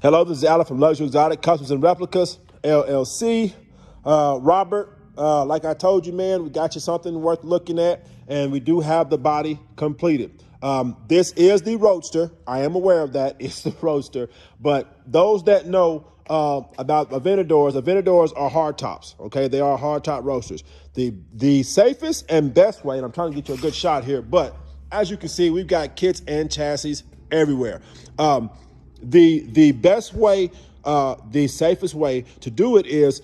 Hello, this is Alan from Luxury Exotic Customs and Replicas, LLC. Robert, like I told you, man, we got you something worth looking at, and we do have the body completed. This is the Roadster. I am aware of that. It's the Roadster. But those that know about aventadors are hard tops, okay? They are hard top roasters. The safest and best way, and I'm trying to get you a good shot here, but as you can see, we've got kits and chassis everywhere. The best way, the safest way to do it is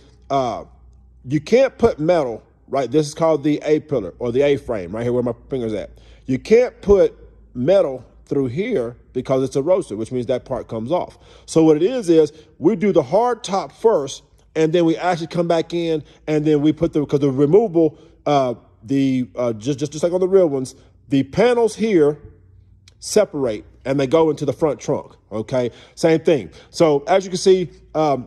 you can't put metal, right? This is called the A-pillar or the A-frame, right here where my finger's at. You can't put metal through here because it's a roadster, which means that part comes off. So what it is we do the hard top first, and then we actually come back in, and then we put because the removable, just like on the real ones, the panels here separate and they go into the front trunk, okay? Same thing. So as you can see,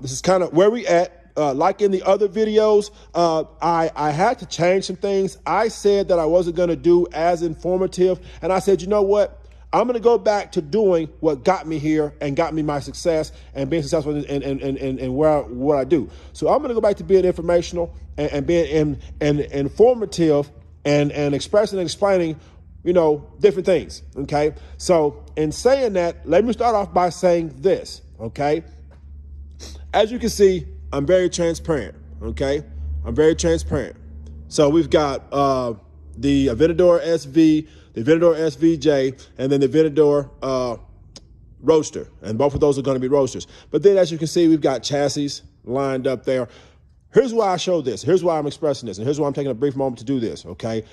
this is kind of where we at. Like in the other videos, I had to change some things. I said that I wasn't gonna do as informative, and I said, you know what? I'm gonna go back to doing what got me here and got me my success and being successful in what I do. So I'm gonna go back to being informational and being informative and expressing and explaining, you know, different things, okay? So in saying that, let me start off by saying this, okay? As you can see, I'm very transparent, okay? I'm very transparent. So we've got the Aventador SV, the Aventador SVJ, and then the Aventador Roadster, and both of those are gonna be roasters. But then as you can see, we've got chassis lined up there. Here's why I show this, here's why I'm expressing this, and here's why I'm taking a brief moment to do this, okay?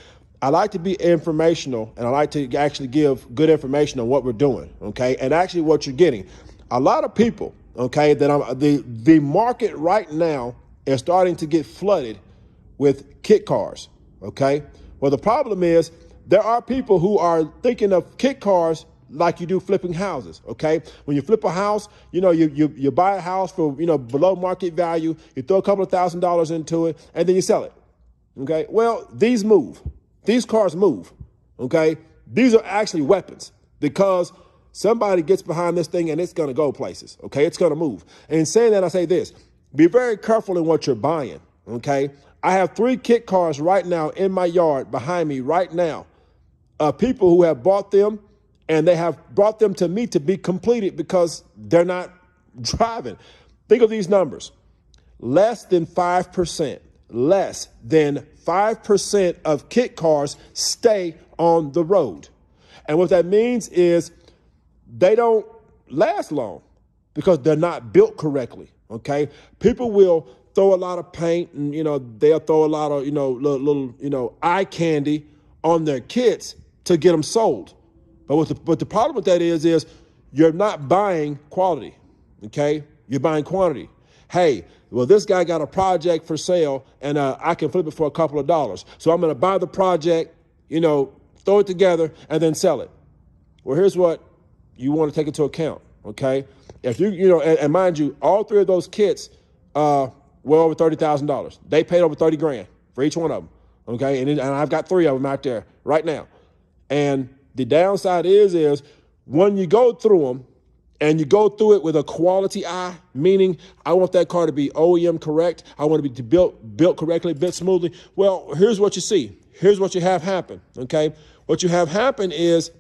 I like to be informational, and I like to actually give good information on what we're doing, okay? And actually what you're getting. A lot of people, okay, the market right now is starting to get flooded with kit cars, okay? Well, the problem is there are people who are thinking of kit cars like you do flipping houses, okay? When you flip a house, you know, you buy a house for, you know, below market value, you throw a couple of $1,000s into it, and then you sell it, okay? Well, these move. These cars move, okay? These are actually weapons because somebody gets behind this thing and it's gonna go places, okay? It's gonna move. And in saying that, I say this, be very careful in what you're buying, okay? I have 3 kit cars right now in my yard behind me right now. People who have bought them and they have brought them to me to be completed because they're not driving. Think of these numbers, less than 5%. Less than 5% of kit cars stay on the road. And what that means is they don't last long because they're not built correctly, okay? People will throw a lot of paint and, you know, they'll throw a lot of, you know, little you know, eye candy on their kits to get them sold. But the problem with that is you're not buying quality, okay? You're buying quantity. Hey, well, this guy got a project for sale and I can flip it for a couple of dollars. So I'm gonna buy the project, you know, throw it together and then sell it. Well, here's what you wanna take into account, okay? If you know, and mind you, all 3 of those kits were over $30,000. They paid over 30 grand for each one of them, okay? And I've got 3 of them out there right now. And the downside is when you go through them, and you go through it with a quality eye, meaning I want that car to be OEM correct. I want it to be built correctly, built smoothly. Well, here's what you see. Here's what you have happen, okay? What you have happen is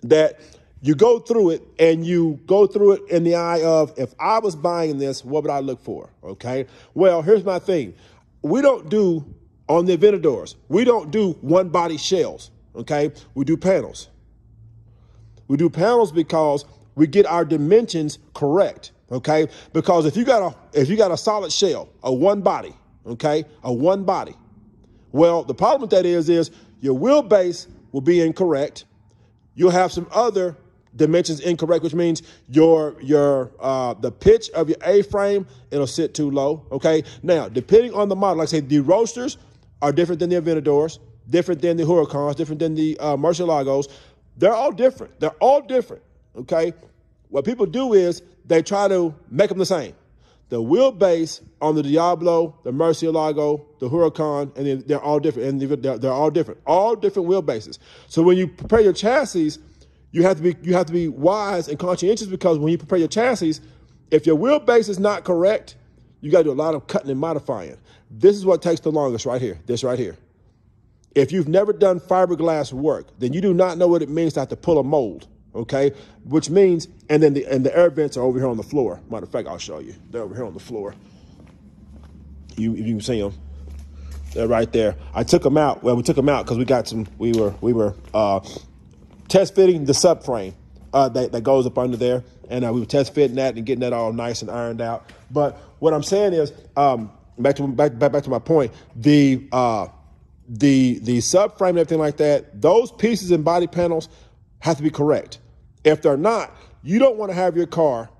that you go through it and you go through it in the eye of, if I was buying this, what would I look for, okay? Well, here's my thing. We don't do, on the Aventadors, we don't do one body shells, okay? We do panels. We do panels because we get our dimensions correct, okay? Because if you got a solid shell, a one body, okay, a one body, well, the problem with that is your wheelbase will be incorrect. You'll have some other dimensions incorrect, which means the pitch of your A-frame, it'll sit too low, okay? Now, depending on the model, like I say, the roasters are different than the Aventadors, different than the Huracans, different than the Murcielagos. They're all different. They're all different. Okay, what people do is they try to make them the same. The wheelbase on the Diablo, the Murcielago, the Huracan, and they're all different. And they're all different wheelbases. So when you prepare your chassis, you have to be wise and conscientious because when you prepare your chassis, If your wheelbase is not correct, you got to do a lot of cutting and modifying. This is what takes the longest right here, this right here. If you've never done fiberglass work, then you do not know what it means to have to pull a mold, okay? Which means, and the air vents are over here on the floor. Matter of fact, I'll show you. They're over here on the floor. You can see them. They're right there. I took them out. Well, we took them out because we were test fitting the subframe that goes up under there. And we were test fitting that and getting that all nice and ironed out. But what I'm saying is, back to my point, the subframe and everything like that, those pieces and body panels have to be correct. If they're not, you don't want to have your car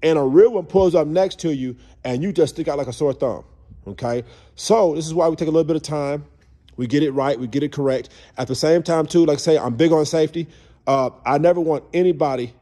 and a real one pulls up next to you and you just stick out like a sore thumb. Okay, so this is why we take a little bit of time. We get it right, we get it correct. At the same time, too, like I say, I'm big on safety. I never want anybody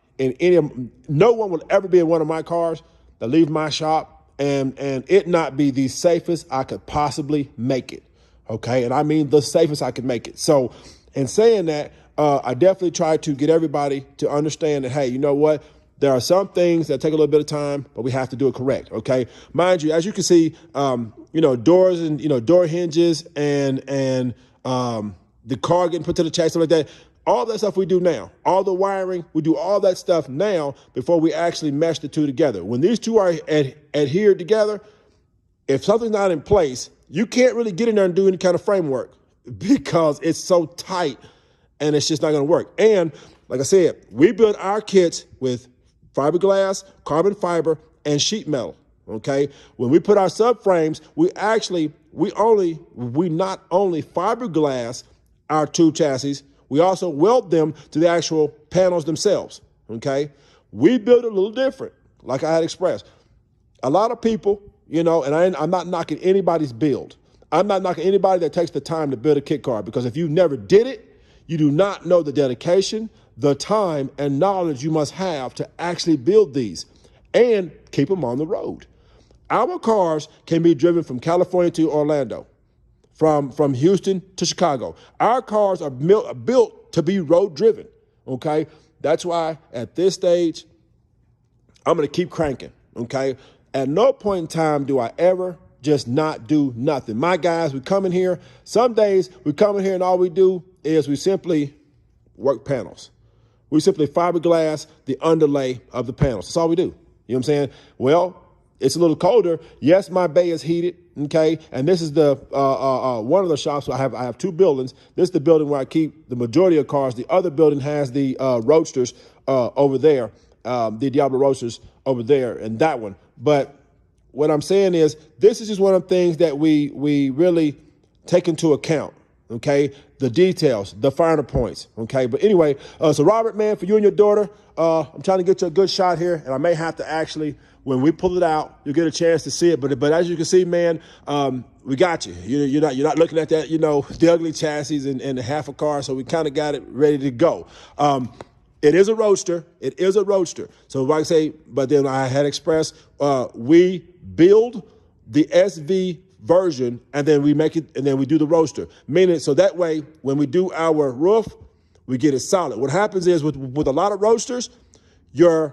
no one will ever be in one of my cars that leave my shop and it not be the safest I could possibly make it. Okay, and I mean the safest I could make it. So in saying that, I definitely try to get everybody to understand that, hey, you know what? There are some things that take a little bit of time, but we have to do it correct, okay? Mind you, as you can see, doors and, door hinges and the car getting put to the chassis, stuff like that, all that stuff we do now. All the wiring, we do all that stuff now before we actually mesh the two together. When these two are adhered together, if something's not in place, you can't really get in there and do any kind of framework because it's so tight and it's just not gonna work. And like I said, we build our kits with fiberglass, carbon fiber, and sheet metal, okay? When we put our subframes, we not only fiberglass our two chassis, we also weld them to the actual panels themselves, okay? We build it a little different, like I had expressed. A lot of people, and I'm not knocking anybody's build. I'm not knocking anybody that takes the time to build a kit car, because if you never did it, you do not know the dedication, the time, and knowledge you must have to actually build these and keep them on the road. Our cars can be driven from California to Orlando, from Houston to Chicago. Our cars are built to be road driven, okay? That's why at this stage, I'm gonna keep cranking, okay? At no point in time do I ever just not do nothing. My guys, we come in here, some days we come in here and all we do is we simply work panels. We simply fiberglass the underlay of the panels. That's all we do. You know what I'm saying? Well, it's a little colder. Yes, my bay is heated, okay? And this is the one of the shops. I have two buildings. This is the building where I keep the majority of cars. The other building has the Roadsters over there, the Diablo Roadsters over there, and that one. But what I'm saying is, this is just one of the things that we really take into account, okay? The details, the finer points, okay? But anyway, so Robert, man, for you and your daughter, I'm trying to get you a good shot here, and I may have to actually, when we pull it out, you'll get a chance to see it. But as you can see, man, we got you. You're not looking at that, the ugly chassis and half a car, so we kind of got it ready to go. It is a roadster. It is a roadster. So like I say, but then I had expressed, we build the SV version and then we make it, and then we do the roadster. Meaning, so that way, when we do our roof, we get it solid. What happens is with a lot of roadsters, the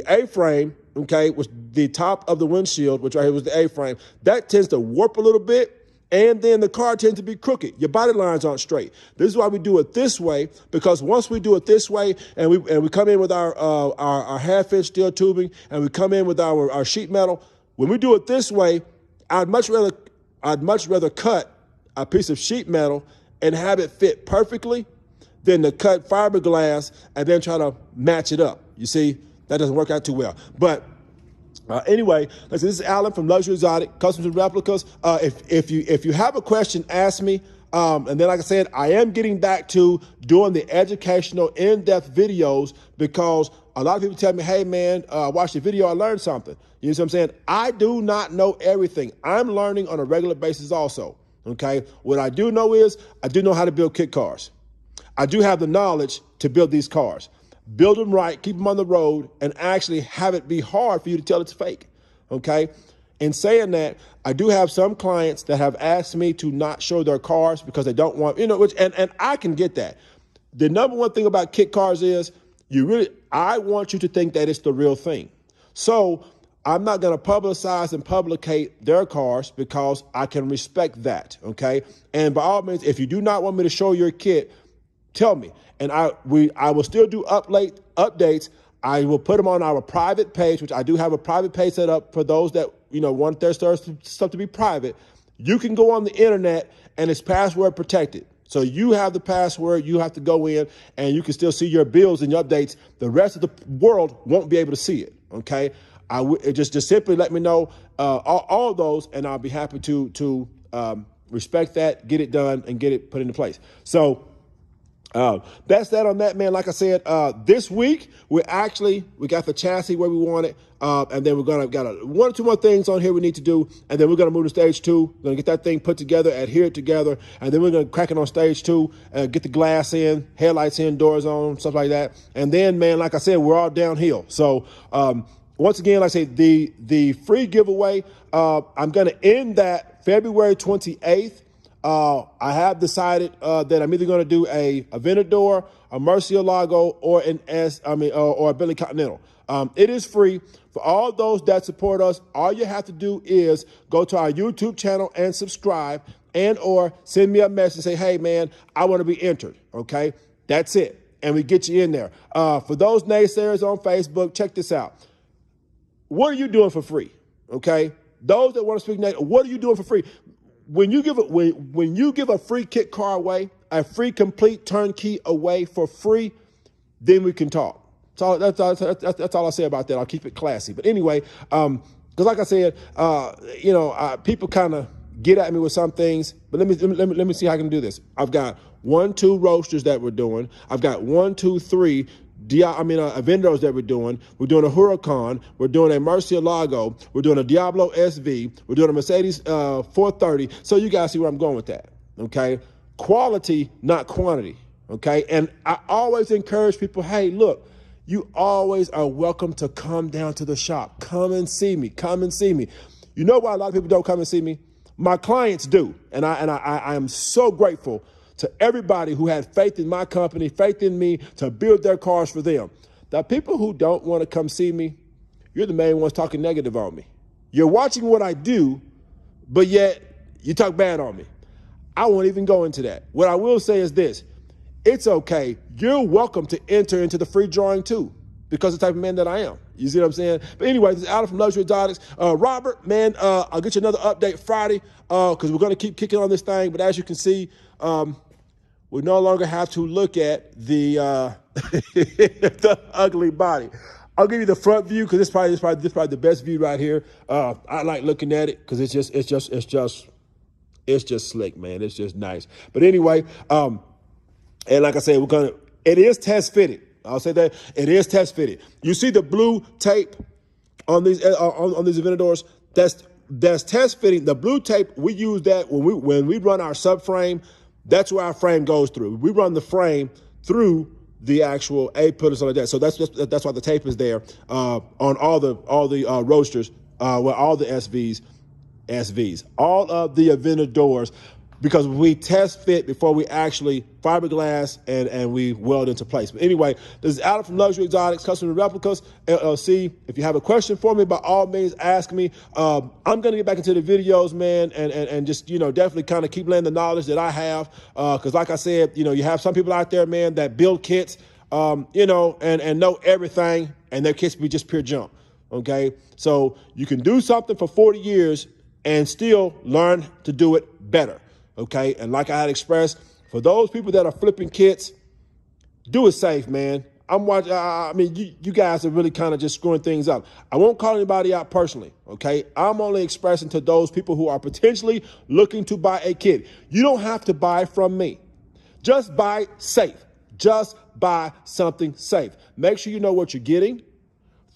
A-frame, okay, was the top of the windshield, which right here was the A-frame, that tends to warp a little bit. And then the car tends to be crooked. Your body lines aren't straight. This is why we do it this way, because once we do it this way and we come in with our half-inch steel tubing and we come in with our sheet metal, when we do it this way, I'd much rather cut a piece of sheet metal and have it fit perfectly than to cut fiberglass and then try to match it up. You see, that doesn't work out too well. But anyway, this is Alan from Luxury Exotic Customs and Replicas. If you have a question, ask me. And then, like I said, I am getting back to doing the educational, in-depth videos, because a lot of people tell me, hey, man, watch the video, I learned something. You know what I'm saying? I do not know everything. I'm learning on a regular basis also, okay? What I do know is I do know how to build kit cars. I do have the knowledge to build these cars. Build them right, keep them on the road, and actually have it be hard for you to tell it's fake, okay? In saying that, I do have some clients that have asked me to not show their cars because they don't want, and I can get that. The number one thing about kit cars is I want you to think that it's the real thing. So I'm not going to publicize and publicate their cars because I can respect that, okay? And by all means, if you do not want me to show your kit, tell me. And I will still do updates. I will put them on our private page, which I do have a private page set up for those that, want their stuff to be private. You can go on the internet and it's password protected. So you have the password, you have to go in and you can still see your bills and your updates. The rest of the world won't be able to see it, okay? Just simply let me know all of those and I'll be happy to respect that, get it done, and get it put into place. So that's that on that, man. Like I said, this week we got the chassis where we want it, and then we're got one or two more things on here we need to do, and then we're gonna move to stage 2. We're gonna get that thing put together, adhere it together, and then we're gonna crack it on stage 2, get the glass in, headlights in, doors on, stuff like that, and then, man, like I said, we're all downhill. So once again, like I say, the free giveaway, I'm gonna end that February 28th. I have decided that I'm either going to do a Aventador, a Murcielago, or or a Bentley Continental. It is free for all those that support us. All you have to do is go to our YouTube channel and subscribe, or send me a message and say, "Hey, man, I want to be entered." Okay, that's it, and we get you in there. For those naysayers on Facebook, check this out. What are you doing for free? Okay, those that want to speak negative, what are you doing for free? When you give a free kit car away, a free complete turnkey away for free, then we can talk. So that's all I say about that. I'll keep it classy. But anyway, because like I said, people kind of get at me with some things. But let me see how I can do this. I've got 1, 2 roasters that we're doing. I've got 1, 2, 3. Aventadors that we're doing. We're doing a Huracan. We're doing a Murcielago. We're doing a Diablo SV. We're doing a Mercedes 430. So you guys see where I'm going with that, okay? Quality, not quantity, okay? And I always encourage people, hey, look, you always are welcome to come down to the shop. Come and see me. Come and see me. You know why a lot of people don't come and see me? My clients do, and I am so grateful to everybody who had faith in my company, faith in me to build their cars for them. The people who don't want to come see me, you're the main ones talking negative on me. You're watching what I do, but yet you talk bad on me. I won't even go into that. What I will say is this. It's okay. You're welcome to enter into the free drawing too, because of the type of man that I am. You see what I'm saying? But anyway, this is Adam from Luxury Exotics. Robert, man, I'll get you another update Friday because we're going to keep kicking on this thing. But as you can see, we no longer have to look at the the ugly body. I'll give you the front view because this is probably the best view right here. I like looking at it because it's just slick, man. It's just nice. But anyway, and like I said, it is test fitted. I'll say that it is test fitted. You see the blue tape on these Aventadors? That's test fitting. The blue tape, we use that when we run our subframe. That's where our frame goes through. We run the frame through the actual A-pillar and stuff like that. So that's why the tape is there on all the roadsters, all the SVs, all of the Aventadors, because we test fit before we actually fiberglass and we weld into place. But anyway, this is Adam from Luxury Exotics, Custom Replicas, LLC. If you have a question for me, by all means, ask me. I'm going to get back into the videos, man, and just, definitely kind of keep laying the knowledge that I have. Because like I said, you have some people out there, man, that build kits, and know everything, and their kits be just pure junk, okay? So you can do something for 40 years and still learn to do it better. Okay, and like I had expressed, for those people that are flipping kits, do it safe, man. I'm watching. You guys are really kind of just screwing things up. I won't call anybody out personally. Okay, I'm only expressing to those people who are potentially looking to buy a kit. You don't have to buy from me. Just buy safe. Just buy something safe. Make sure you know what you're getting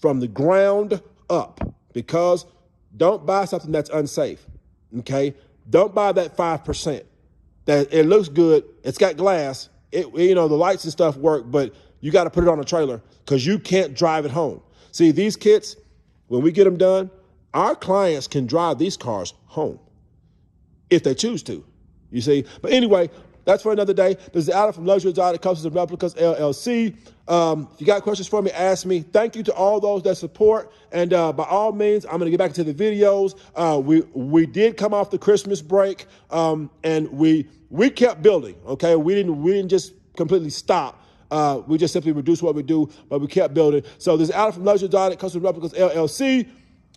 from the ground up, because don't buy something that's unsafe. Okay. Don't buy that 5%. That it looks good. It's got glass. The lights and stuff work, but you got to put it on a trailer because you can't drive it home. See, these kits, when we get them done, our clients can drive these cars home if they choose to. You see? But anyway, That's for another day. This is Adam from Luxury Exotic Customs and Replicas, LLC. If you got questions for me, ask me. Thank you to all those that support. And by all means, I'm going to get back into the videos. We did come off the Christmas break, and we kept building, okay? We didn't just completely stop. We just simply reduced what we do, but we kept building. So this is Adam from Luxury Exotic Customs and Replicas, LLC.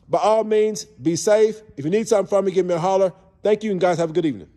By all means, be safe. If you need something from me, give me a holler. Thank you, and guys, have a good evening.